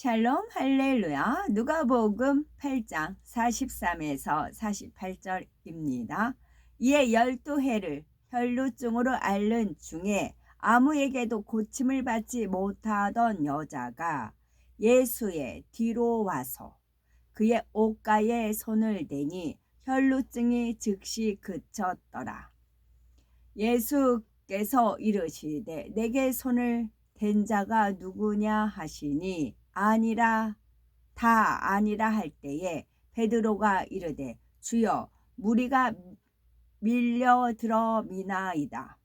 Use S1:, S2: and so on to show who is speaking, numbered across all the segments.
S1: 샬롬 할렐루야. 누가복음 8장 43에서 48절입니다. 이에 12해를 혈루증으로 앓는 중에 아무에게도 고침을 받지 못하던 여자가 예수의 뒤로 와서 그의 옷가에 손을 대니 혈루증이 즉시 그쳤더라. 예수께서 이르시되 내게 손을 댄 자가 누구냐 하시니 아니라 다 아니라 할 때에 베드로가 이르되 주여 무리가 밀려들어 미나이다.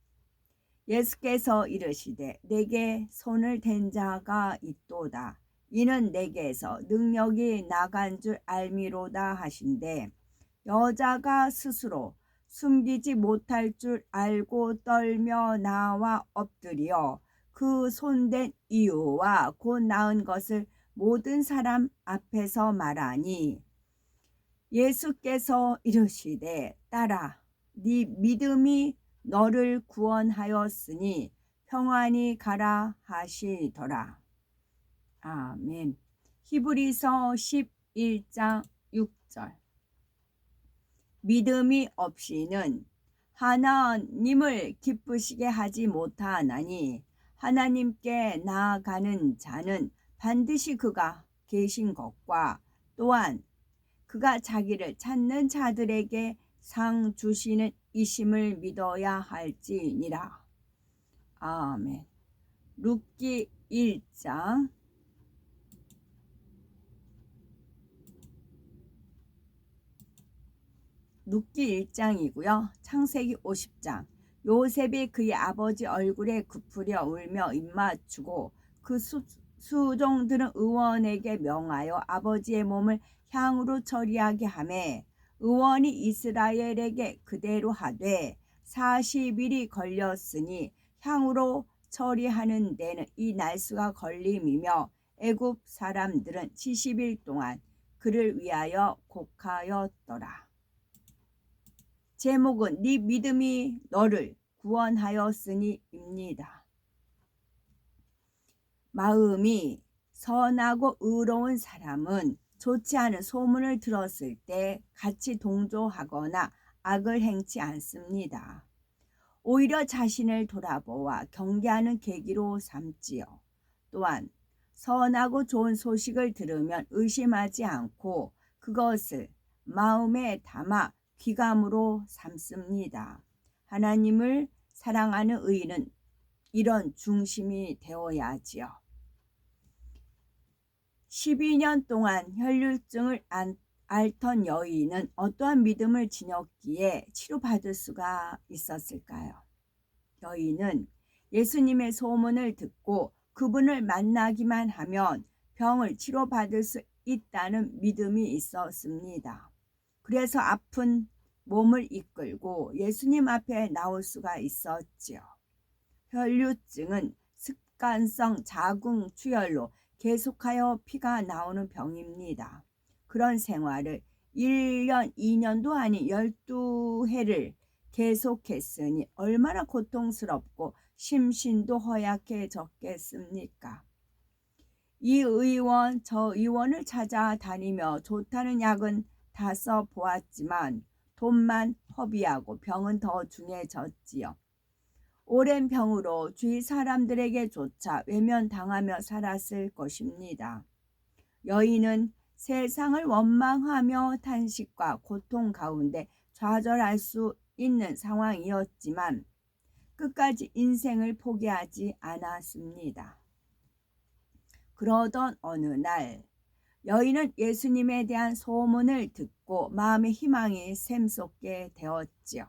S1: 예수께서 이르시되 내게 손을 댄 자가 있도다. 이는 내게서 능력이 나간 줄 알미로다 하신대 여자가 스스로 숨기지 못할 줄 알고 떨며 나와 엎드려 그 손댄 이유와 곧 나은 것을 모든 사람 앞에서 말하니 예수께서 이르시되 딸아 네 믿음이 너를 구원하였으니 평안히 가라 하시더라. 아멘. 히브리서 11장 6절. 믿음이 없이는 하나님을 기쁘시게 하지 못하나니 하나님께 나아가는 자는 반드시 그가 계신 것과 또한 그가 자기를 찾는 자들에게 상 주시는 이심을 믿어야 할지니라. 아멘. 룻기 1장 룻기 1장이고요. 창세기 50장. 요셉이 그의 아버지 얼굴에 굽으려 울며 입맞추고 그 수종들은 의원에게 명하여 아버지의 몸을 향으로 처리하게 하매 의원이 이스라엘에게 그대로 하되 40일이 걸렸으니 향으로 처리하는 데는 이 날수가 걸림이며 애굽 사람들은 70일 동안 그를 위하여 곡하였더라. 제목은 네 믿음이 너를 구원하였으니입니다. 마음이 선하고 의로운 사람은 좋지 않은 소문을 들었을 때 같이 동조하거나 악을 행치 않습니다. 오히려 자신을 돌아보아 경계하는 계기로 삼지요. 또한 선하고 좋은 소식을 들으면 의심하지 않고 그것을 마음에 담아 귀감으로 삼습니다. 하나님을 사랑하는 의인은 이런 중심이 되어야지요. 12년 동안 혈류증을 앓던 여인은 어떠한 믿음을 지녔기에 치료받을 수가 있었을까요? 여인은 예수님의 소문을 듣고 그분을 만나기만 하면 병을 치료받을 수 있다는 믿음이 있었습니다. 그래서 아픈 몸을 이끌고 예수님 앞에 나올 수가 있었지요. 혈류증은 습관성 자궁 출혈로 계속하여 피가 나오는 병입니다. 그런 생활을 1년, 2년도 아닌 12해를 계속했으니 얼마나 고통스럽고 심신도 허약해졌겠습니까? 이 의원 저 의원을 찾아다니며 좋다는 약은 다 써보았지만 돈만 허비하고 병은 더 중해졌지요. 오랜 병으로 주위 사람들에게조차 외면당하며 살았을 것입니다. 여인은 세상을 원망하며 탄식과 고통 가운데 좌절할 수 있는 상황이었지만 끝까지 인생을 포기하지 않았습니다. 그러던 어느 날 여인은 예수님에 대한 소문을 듣고 마음의 희망이 샘솟게 되었지요.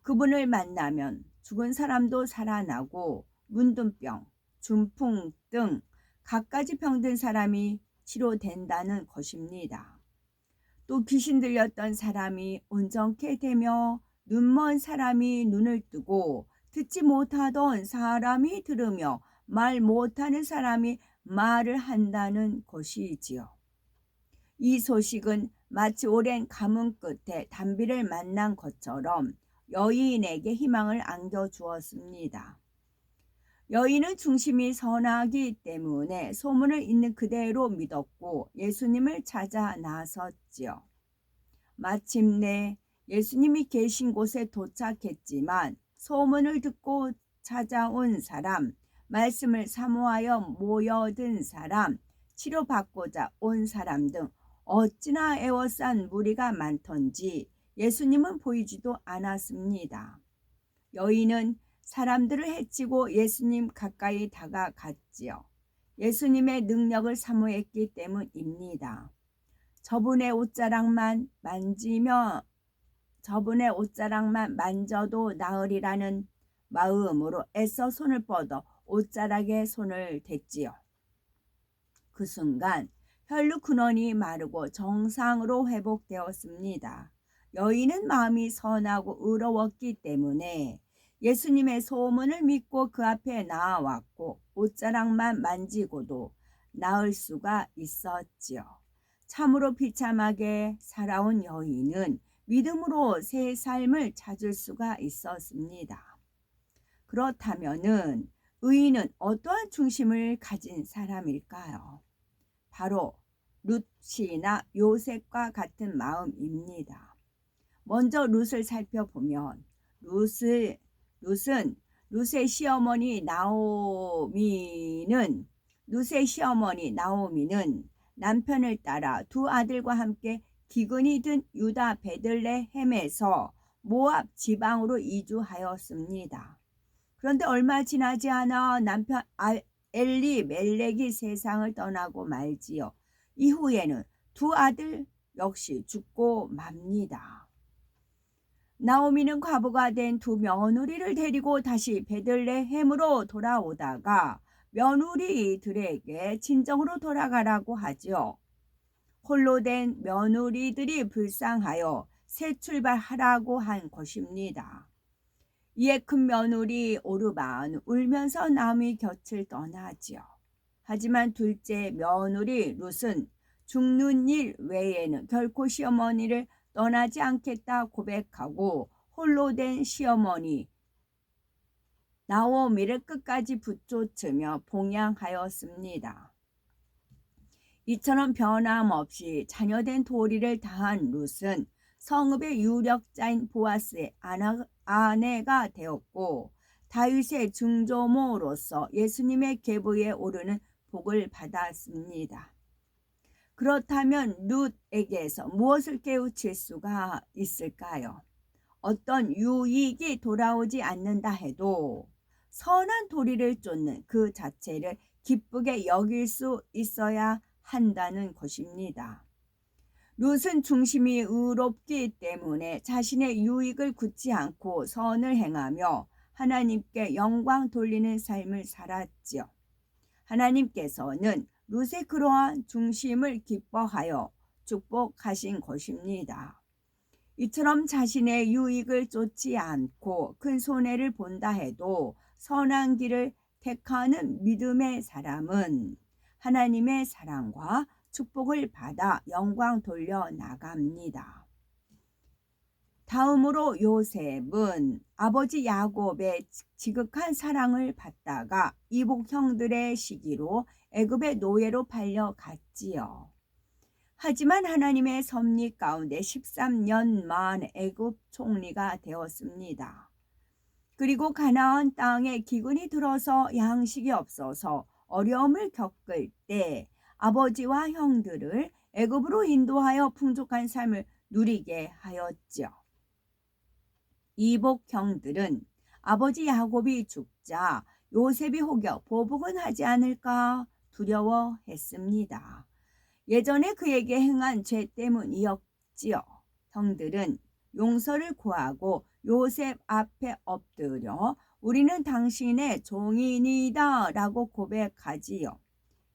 S1: 그분을 만나면 죽은 사람도 살아나고 문둥병, 중풍 등 갖가지 병든 사람이 치료된다는 것입니다. 또 귀신 들렸던 사람이 온전케 되며 눈먼 사람이 눈을 뜨고 듣지 못하던 사람이 들으며 말 못하는 사람이 말을 한다는 것이지요. 이 소식은 마치 오랜 가뭄 끝에 단비를 만난 것처럼 여인에게 희망을 안겨주었습니다. 여인은 중심이 선하기 때문에 소문을 있는 그대로 믿었고 예수님을 찾아 나섰지요. 마침내 예수님이 계신 곳에 도착했지만 소문을 듣고 찾아온 사람, 말씀을 사모하여 모여든 사람, 치료받고자 온 사람 등 어찌나 애워싼 무리가 많던지 예수님은 보이지도 않았습니다. 여인은 사람들을 해치고 예수님 가까이 다가갔지요. 예수님의 능력을 사모했기 때문입니다. 저분의 옷자락만 만져도 나으리라는 마음으로 애써 손을 뻗어 옷자락에 손을 댔지요. 그 순간 혈루 근원이 마르고 정상으로 회복되었습니다. 여인은 마음이 선하고 의로웠기 때문에 예수님의 소문을 믿고 그 앞에 나아왔고 옷자락만 만지고도 나을 수가 있었지요. 참으로 비참하게 살아온 여인은 믿음으로 새 삶을 찾을 수가 있었습니다. 그렇다면은 의인은 어떠한 중심을 가진 사람일까요? 바로 룻이나 요셉과 같은 마음입니다. 먼저 룻을 살펴보면 룻의 시어머니 나오미는 남편을 따라 두 아들과 함께 기근이 든 유다 베들레헴에서 모압 지방으로 이주하였습니다. 그런데 얼마 지나지 않아 남편 엘리멜렉이 세상을 떠나고 말지요. 이후에는 두 아들 역시 죽고 맙니다. 나오미는 과부가 된 두 며느리를 데리고 다시 베들레헴으로 돌아오다가 며느리들에게 친정으로 돌아가라고 하죠. 홀로 된 며느리들이 불쌍하여 새 출발하라고 한 것입니다. 이에 큰 며느리 오르반 울면서 나오미 곁을 떠나지요. 하지만 둘째 며느리 룻은 죽는 일 외에는 결코 시어머니를 떠나지 않겠다 고백하고 홀로 된 시어머니 나오미를 끝까지 붙쫓으며 봉양하였습니다. 이처럼 변함없이 자녀된 도리를 다한 룻은 성읍의 유력자인 보아스의 아내가 되었고 다윗의 증조모로서 예수님의 계보에 오르는 복을 받았습니다. 그렇다면 룻에게서 무엇을 깨우칠 수가 있을까요? 어떤 유익이 돌아오지 않는다 해도 선한 도리를 쫓는 그 자체를 기쁘게 여길 수 있어야 한다는 것입니다. 룻은 중심이 의롭기 때문에 자신의 유익을 굳지 않고 선을 행하며 하나님께 영광 돌리는 삶을 살았지요. 하나님께서는 룻의 그러한 중심을 기뻐하여 축복하신 것입니다. 이처럼 자신의 유익을 쫓지 않고 큰 손해를 본다 해도 선한 길을 택하는 믿음의 사람은 하나님의 사랑과 축복을 받아 영광 돌려 나갑니다. 다음으로 요셉은 아버지 야곱의 지극한 사랑을 받다가 이복 형들의 시기로 애굽의 노예로 팔려갔지요. 하지만 하나님의 섭리 가운데 13년 만에 애굽 총리가 되었습니다. 그리고 가나안 땅에 기근이 들어서 양식이 없어서 어려움을 겪을 때 아버지와 형들을 애굽으로 인도하여 풍족한 삶을 누리게 하였죠. 이복 형들은 아버지 야곱이 죽자 요셉이 혹여 보복은 하지 않을까 두려워했습니다. 예전에 그에게 행한 죄 때문이었지요. 형들은 용서를 구하고 요셉 앞에 엎드려 우리는 당신의 종이니다 라고 고백하지요.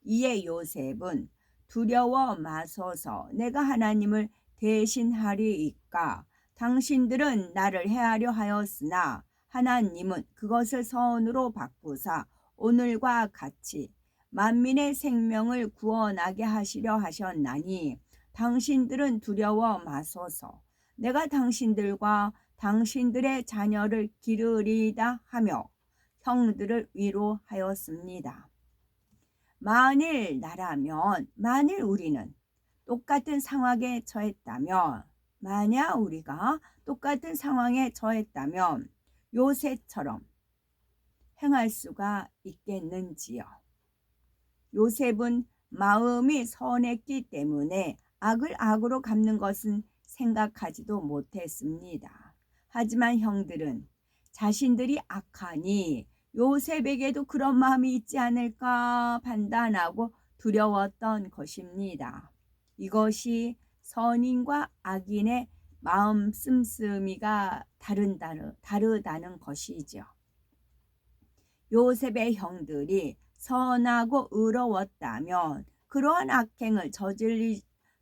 S1: 이에 요셉은 두려워 마소서 내가 하나님을 대신하리이까 당신들은 나를 해하려 하였으나 하나님은 그것을 선으로 바꾸사 오늘과 같이 만민의 생명을 구원하게 하시려 하셨나니 당신들은 두려워 마소서 내가 당신들과 당신들의 자녀를 기르리다 하며 형들을 위로하였습니다. 만일 나라면, 만일 우리는 똑같은 상황에 처했다면, 만약 우리가 똑같은 상황에 처했다면 요셉처럼 행할 수가 있겠는지요. 요셉은 마음이 선했기 때문에 악을 악으로 갚는 것은 생각하지도 못했습니다. 하지만 형들은 자신들이 악하니 요셉에게도 그런 마음이 있지 않을까 판단하고 두려웠던 것입니다. 이것이 선인과 악인의 마음 씀씀이가 다르다는 것이죠. 요셉의 형들이 선하고 의로웠다면 그러한 악행을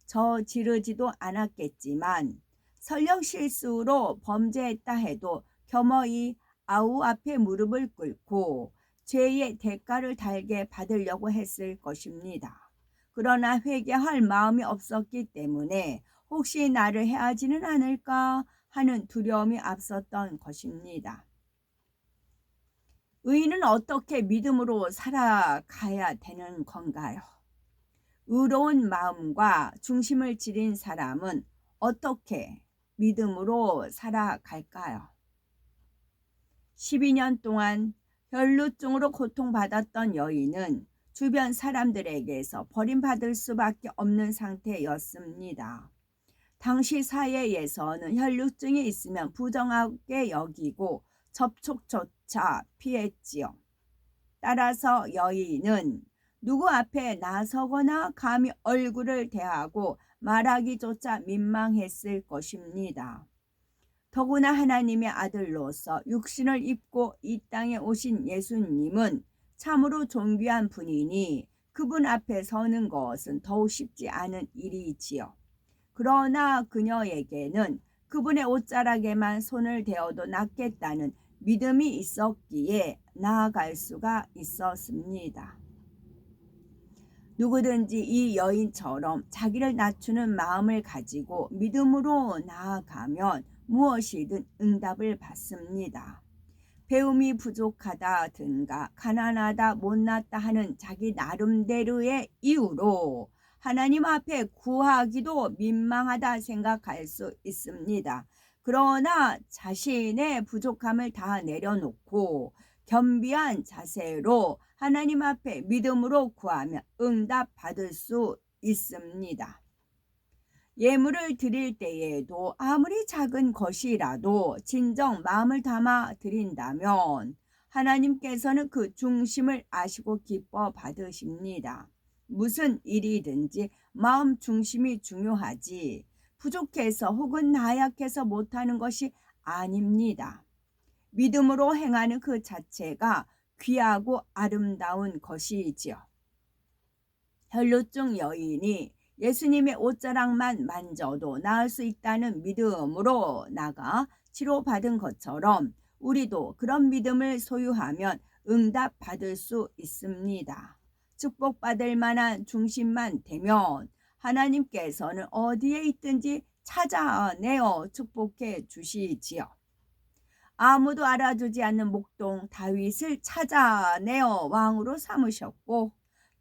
S1: 저지르지도 않았겠지만 설령 실수로 범죄했다 해도 겸허히 아우 앞에 무릎을 꿇고 죄의 대가를 달게 받으려고 했을 것입니다. 그러나 회개할 마음이 없었기 때문에 혹시 나를 해하지는 않을까 하는 두려움이 앞섰던 것입니다. 의인은 어떻게 믿음으로 살아가야 되는 건가요? 의로운 마음과 중심을 지닌 사람은 어떻게 믿음으로 살아갈까요? 12년 동안 혈루증으로 고통받았던 여인은 주변 사람들에게서 버림받을 수밖에 없는 상태였습니다. 당시 사회에서는 혈루증이 있으면 부정하게 여기고 접촉조차 피했지요. 따라서 여인은 누구 앞에 나서거나 감히 얼굴을 대하고 말하기조차 민망했을 것입니다. 더구나 하나님의 아들로서 육신을 입고 이 땅에 오신 예수님은 참으로 존귀한 분이니 그분 앞에 서는 것은 더욱 쉽지 않은 일이지요. 그러나 그녀에게는 그분의 옷자락에만 손을 대어도 낫겠다는 믿음이 있었기에 나아갈 수가 있었습니다. 누구든지 이 여인처럼 자기를 낮추는 마음을 가지고 믿음으로 나아가면 무엇이든 응답을 받습니다. 배움이 부족하다든가 가난하다 못났다 하는 자기 나름대로의 이유로 하나님 앞에 구하기도 민망하다 생각할 수 있습니다. 그러나 자신의 부족함을 다 내려놓고 겸비한 자세로 하나님 앞에 믿음으로 구하면 응답 받을 수 있습니다. 예물을 드릴 때에도 아무리 작은 것이라도 진정 마음을 담아 드린다면 하나님께서는 그 중심을 아시고 기뻐 받으십니다. 무슨 일이든지 마음 중심이 중요하지 부족해서 혹은 나약해서 못하는 것이 아닙니다. 믿음으로 행하는 그 자체가 귀하고 아름다운 것이지요. 혈루증 여인이 예수님의 옷자락만 만져도 나을 수 있다는 믿음으로 나가 치료받은 것처럼 우리도 그런 믿음을 소유하면 응답 받을 수 있습니다. 축복받을 만한 중심만 되면 하나님께서는 어디에 있든지 찾아내어 축복해 주시지요. 아무도 알아주지 않는 목동 다윗을 찾아내어 왕으로 삼으셨고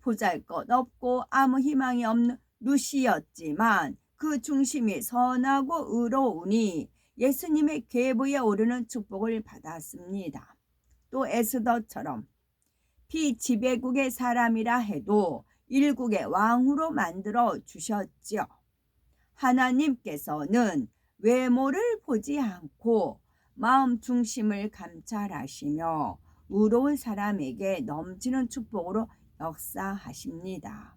S1: 보잘것없고 아무 희망이 없는 루시였지만 그 중심이 선하고 의로우니 예수님의 계보에 오르는 축복을 받았습니다. 또 에스더처럼 피지배국의 사람이라 해도 일국의 왕으로 만들어 주셨죠. 하나님께서는 외모를 보지 않고 마음 중심을 감찰하시며 의로운 사람에게 넘치는 축복으로 역사하십니다.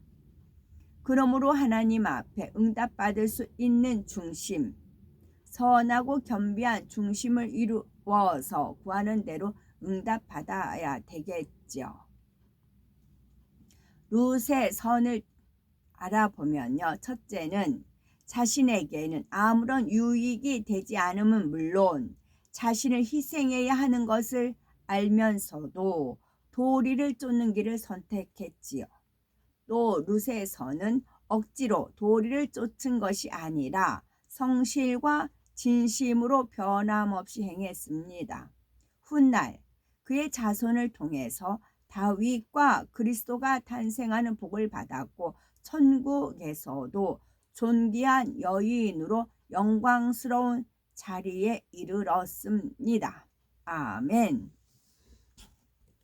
S1: 그러므로 하나님 앞에 응답받을 수 있는 중심, 선하고 겸비한 중심을 이루어서 구하는 대로 응답받아야 되겠죠. 룻의 선을 알아보면요. 첫째는 자신에게는 아무런 유익이 되지 않으면 물론 자신을 희생해야 하는 것을 알면서도 도리를 쫓는 길을 선택했지요. 또 룻의 선은 억지로 도리를 쫓은 것이 아니라 성실과 진심으로 변함없이 행했습니다. 훗날 그의 자손을 통해서 다윗과 그리스도가 탄생하는 복을 받았고 천국에서도 존귀한 여인으로 영광스러운 자리에 이르렀습니다. 아멘.